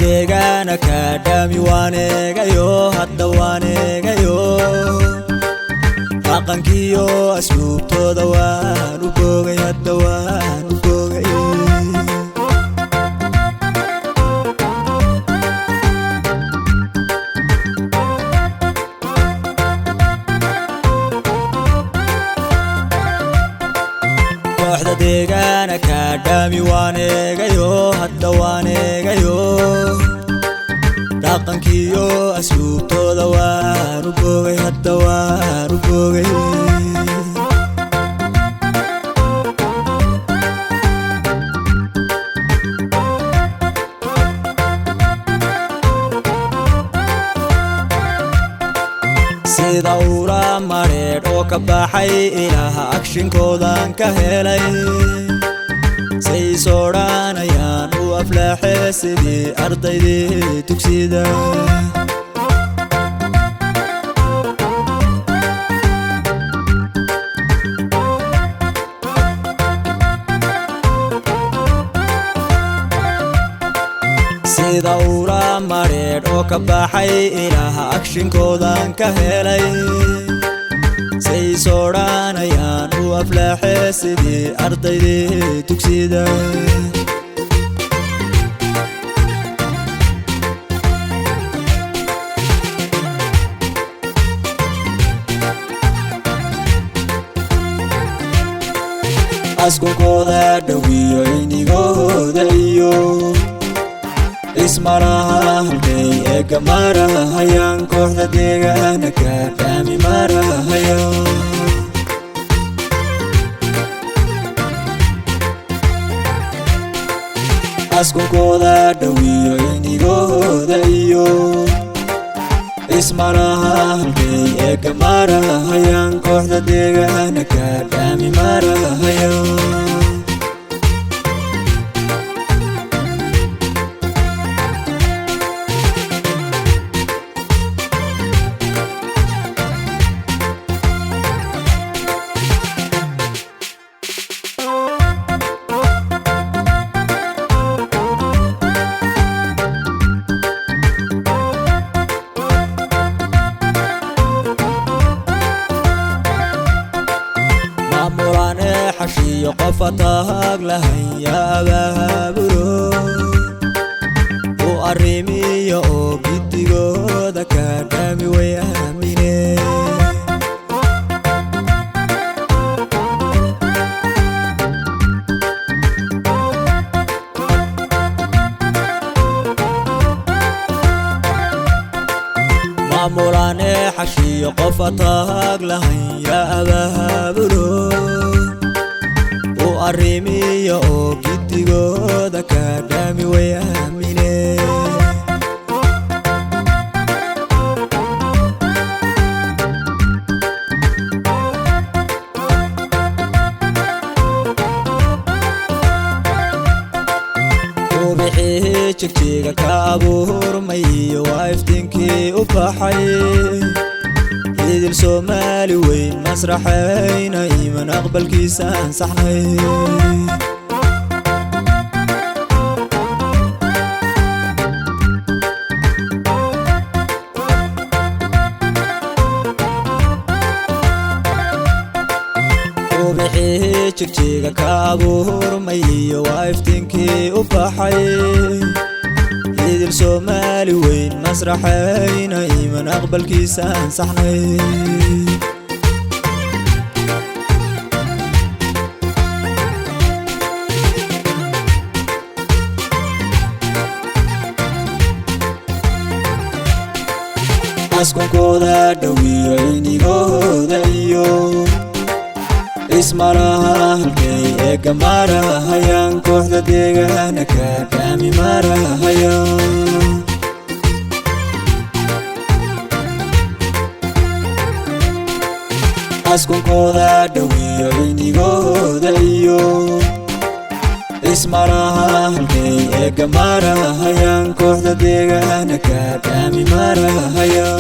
deegaana ka dhami waneegayo hadda waneegayo dhaqankiyo asluubtooda waan u boogay hadda waan u boogay kooxda deegaana ka dhami waneegayo hadda waneegayo dhaqankiyo asluubtooda waan u boogay hadda waan u boogay sida ula mareedh oo ka baxay ilaaha agshinkoodan ka helay say soodhanayaan u aflaaxee sidii ardaydii dugsida sida ula mareedh oo ka baxay ilaaha agshinkoodan ka helay say soodhanayaan u aflaaxee sidii ardaydii dugsida askunkooda dhawiyo inigooda iyo ismaraha halkay eega marahayaan kooxda deegaana ka dhami marahayaan askunkooda dhawiyo inigooda iyo ismaraha halkay eega marahayaan kooxda deegaana ka dhami marahayaan xashiyo qof ataag lahayn yaabahabulo u arrimiyo oo giddigooda ka dhami way aamine maamulane xashiyo qof ataag lahayn yaabahabulo arrimiyo oo giddigooda ka dhami way aamine ubixii jigjiga ka abuurmay iyo waa iftiinkii u baxay idil soomaali weyn masraxayna iman aqbalkiisa ansaxnay ubixii jigjiga ka abuurmay iyo waa iftiinkii u baxay idil soomaali weyn masraxayna iman aqbalkiisa ansaxnay askunkooda dhawiyo inigooda iyo ismaraha halkay eega marahayaan kooxda deegaana ka dhami marahayaan askunkooda dhawiyo inigooda iyo ismaraha halkay eega marahayaan kooxda deegaana ka dhami marahayaan